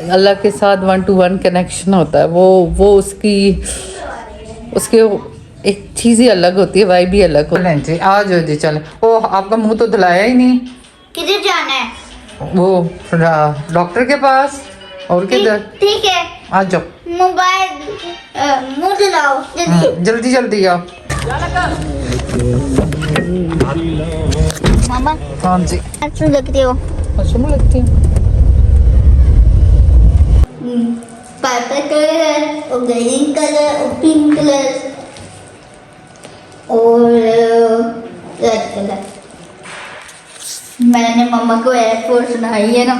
अल्लाह के साथ 1-to-1 connection होता है। वो उसके एक चीज़ ही अलग होती है, वाइब भी अलग होती है। जी आ जाओ जी, चले। ओ आपका मुंह तो धुलाया ही नहीं। किधर जाना है? वो डॉक्टर के पास। और किधर? ठीक है आ जाओ। मोबाइल मुंह धुलाओ जल्दी। जल्दी आओ। मामा हाँ जी। अच्छी लगती हो। अच्छा में लगती है। पर्पल कलर और ग्रीन कलर और पिंक कलर और रेड कलर। मैंने मम्मा को एयरफोर्स बनाई है ना।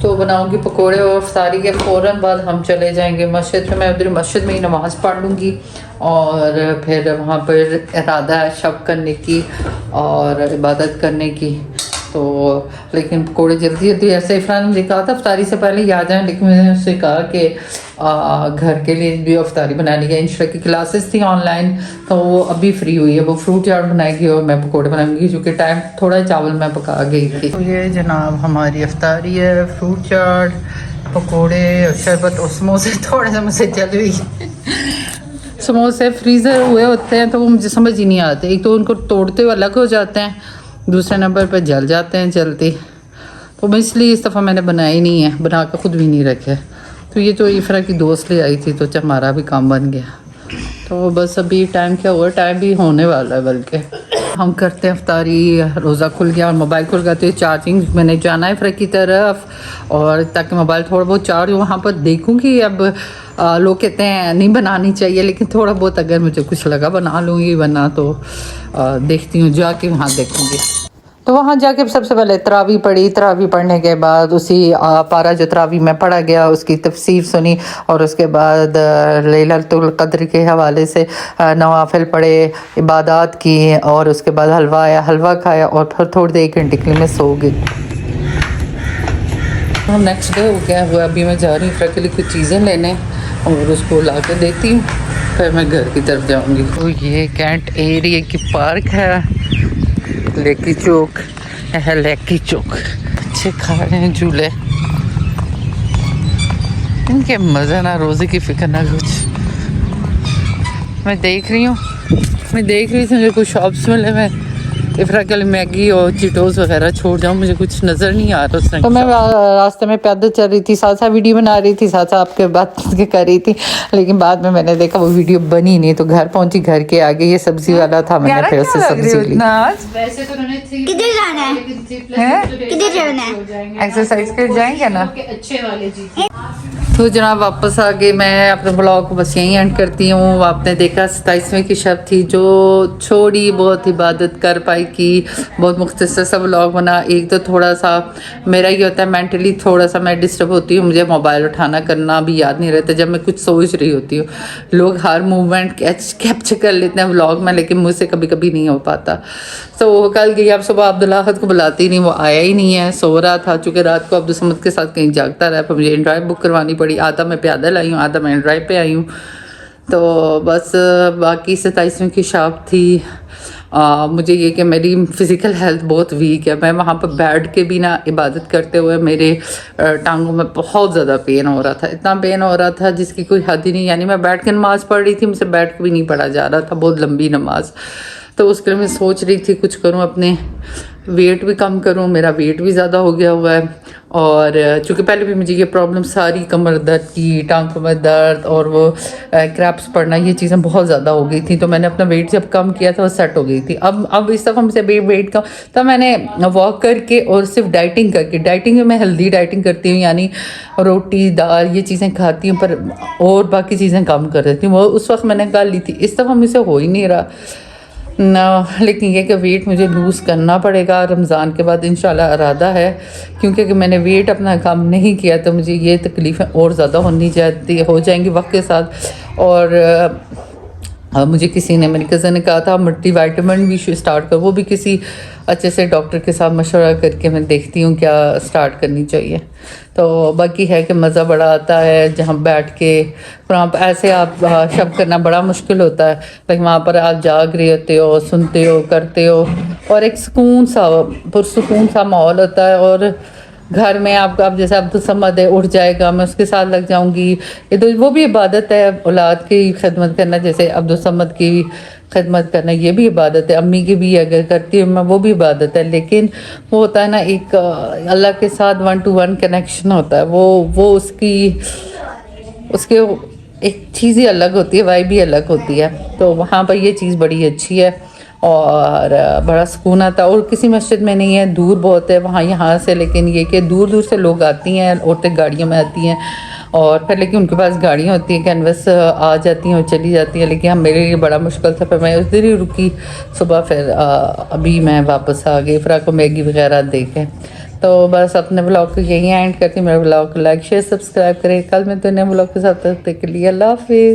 तो बनाऊंगी पकोड़े और इफ्तारी के फ़ौरन बाद हम चले जाएंगे मस्जिद में। मैं उधर मस्जिद में ही नमाज़ पढ़ लूँगी और फिर वहाँ पर इरादा है शब करने की और इबादत करने की। तो लेकिन पकोड़े जल्दी जल्दी ऐसे इफ़रान ने मुझे कहा था इफ्तारी से पहले ही आ जाएँ, लेकिन मैंने उससे कहा कि घर के लिए भी इफ्तारी बनानी है। इंशा की क्लासेस थी ऑनलाइन, तो वो अभी फ्री हुई है, वो फ्रूट चाट बनाएगी और मैं पकोड़े बनाऊंगी क्योंकि टाइम थोड़ा चावल मैं पका गई थी। तो ये जनाब हमारी इफ्तारी है, फ्रूट चाट, पकोड़े और शरबत और समोसे। थोड़े से मुझसे जल हुई समोसे फ्रीज़र हुए होते हैं तो वो मुझे समझ ही नहीं आते। एक तो उनको तोड़ते हुए अलग हो जाते हैं, दूसरे नंबर पर जल जाते हैं जल्दी। तो मैं इसलिए इस दफ़ा मैंने बनाया ही नहीं है, बना कर ख़ुद भी नहीं रखे। तो ये तो इफ़रा की दोस्त ले आई थी तो हमारा भी काम बन गया। तो बस अभी टाइम क्या हुआ, टाइम भी होने वाला है, बल्कि हम करते हैं इफ्तारी। रोज़ा खुल गया और मोबाइल खुल गया तो चार्जिंग मैंने जाना है इफ़रा की तरफ और ताकि मोबाइल थोड़ा बहुत चार्ज हो। वहाँ पर देखूँगी। अब लोग कहते हैं नहीं बनानी चाहिए, लेकिन थोड़ा बहुत अगर मुझे कुछ लगा बना लूँगी, वरना तो देखती हूँ जाके वहाँ देखूँगी। तो वहाँ जाके सबसे पहले तरावी पढ़ी। तरावी पढ़ने के बाद उसी पारा जो तरावी में पढ़ा गया उसकी तफसीर सुनी और उसके बाद लैलतुल क़द्र के हवाले से नवाफिल पढ़े, इबादत की और उसके बाद हलवा आया, हलवा खाया और फिर थोड़ी देर 1 घंटे के लिए मैं सो गई। नेक्स्ट डे हो गया हुआ। अभी मैं जा रही हूँ के लिए कुछ चीज़ें लेने और उसको ला के देती हूँ, फिर मैं घर की तरफ जाऊँगी। तो ये कैंट एरिया की पार्क है, लेकी चौक है, लेकी चौक। अच्छे खा रहे हैं झूले, इनके मज़े ना, रोज़े की फिक्र ना कुछ। मैं देख रही थी मुझे कुछ शॉप्स मिले, मैं इफ़रा के लिए मैगी और चिटोस वगैरह छोड़ जाऊँ, मुझे कुछ नज़र नहीं आ रहा उस टाइम। तो मैं रास्ते में पैदल चल रही थी, साथ साथ वीडियो बना रही थी, साथ साथ आपके बात कर रही थी, लेकिन बाद में मैंने देखा वो वीडियो बनी नहीं, तो घर पहुंची, घर के आगे ये सब्जी वाला था, मैंने फिर उससे सब्जी ली। वैसे तो किधर जाना है? किधर जाना है? एक्सरसाइज कर जाएंगे ना। अच्छे वाले जी। तो जनाब वापस आ गए। मैं अपने ब्लॉग को बस यहीं एंड करती हूँ। आपने देखा 27वें की शब थी जो छोड़ी, बहुत इबादत कर पाई की, बहुत मुख्तसर सा ब्लॉग बना। एक तो थोड़ा सा मेरा ये होता है मेंटली थोड़ा सा मैं डिस्टर्ब होती हूँ, मुझे मोबाइल उठाना करना भी याद नहीं रहता जब मैं कुछ सोच रही होती हूँ। लोग हर मूवमेंट कैप्चर कर लेते हैं व्लॉग में, लेकिन मुझसे कभी कभी नहीं हो पाता। तो कल गई, अब सुबह अब्दुल्ला अहद को बुलाती नहीं, वो आया ही नहीं है, सो रहा था। चूँकि रात को अब्दुल समद के साथ कहीं जागता रहा, फिर मुझे इन-ड्राइव बुक करवानी पड़ी। आधा मैं पैदल आई हूँ, आधा मैं इन-ड्राइव पे आई हूँ। तो बस बाकी 27वें की शब थी। मुझे ये कि मेरी फ़िज़िकल हेल्थ बहुत वीक है। मैं वहाँ पर बैठ के भी ना इबादत करते हुए मेरे टांगों में बहुत ज़्यादा पेन हो रहा था, इतना पेन हो रहा था जिसकी कोई हद ही नहीं। यानी मैं बैठ के नमाज़ पढ़ रही थी, मुझसे बैठ के भी नहीं पढ़ा जा रहा था, बहुत लंबी नमाज। तो उसके लिए मैं सोच रही थी कुछ करूं, अपने वेट भी कम करूं, मेरा वेट भी ज़्यादा हो गया हुआ है। और चूँकि पहले भी मुझे ये प्रॉब्लम सारी कमर दर्द की, टांगों में दर्द और वो क्रैप्स पड़ना, ये चीज़ें बहुत ज़्यादा हो गई थी। तो मैंने अपना वेट जब कम किया था वो सेट हो गई थी। अब इस दफ़ा मुझे वेट कम, तब मैंने वॉक करके और सिर्फ डाइटिंग करके, डाइटिंग में मैं हेल्दी डाइटिंग करती हूँ, यानी रोटी दाल ये चीज़ें खाती हूँ, पर और बाकी चीज़ें कम कर देती हूँ। वो उस वक्त मैंने कर ली थी, इस दफ़ा मुझसे हो ही नहीं रहा ना। लेकिन ये कि वेट मुझे लूज़ करना पड़ेगा रमज़ान के बाद इंशाल्लाह, इरादा है। क्योंकि अगर मैंने वेट अपना कम नहीं किया तो मुझे ये तकलीफ़ें और ज़्यादा हो जाएंगी वक्त के साथ। और मुझे किसी ने, मेरी कज़न ने कहा था मल्टी वाइटामिन भी स्टार्ट कर, वो भी किसी अच्छे से डॉक्टर के साथ मशवरा करके मैं देखती हूँ क्या स्टार्ट करनी चाहिए। तो बाकी है कि मज़ा बड़ा आता है जहाँ बैठ के, वहाँ पर ऐसे आप शब करना बड़ा मुश्किल होता है, लेकिन वहाँ पर आप जाग रहे होते हो, सुनते हो, करते हो, और एक सुकून सा, पुरसुकून सा माहौल होता है। और घर में आप जैसे अब्दुल समद है, उठ जाएगा मैं उसके साथ लग जाऊंगी, ये तो वो भी इबादत है, औलाद की खिदमत करना, जैसे अब्दुल समद की खिदमत करना ये भी इबादत है, अम्मी की भी अगर करती हूँ मैं वो भी इबादत है। लेकिन वो होता है ना एक अल्लाह के साथ 1 to 1 कनेक्शन होता है, वो उसके एक चीज़ ही अलग होती है, वाइब भी अलग होती है। तो वहाँ पर ये चीज़ बड़ी अच्छी है और बड़ा सुकून आता है। और किसी मस्जिद में नहीं है, दूर बहुत है वहाँ यहाँ से, लेकिन ये कि दूर दूर से लोग आती हैं, औरतें गाड़ियों में आती हैं और फिर लेकिन उनके पास गाड़ियाँ होती हैं, कैनवस आ जाती हैं और चली जाती हैं। लेकिन हम, मेरे लिए बड़ा मुश्किल था, फिर मैं उस दिन ही रुकी सुबह, फिर अभी मैं वापस आ गई फिर आपको मैगी वगैरह दे के। तो बस अपने ब्लॉग को यहीं एंड करती हूँ। मेरे ब्लॉग को लाइक शेयर सब्सक्राइब करें। कल मैं तो नए ब्लॉग के साथ तक के लिए अल्लाह हाफिज़।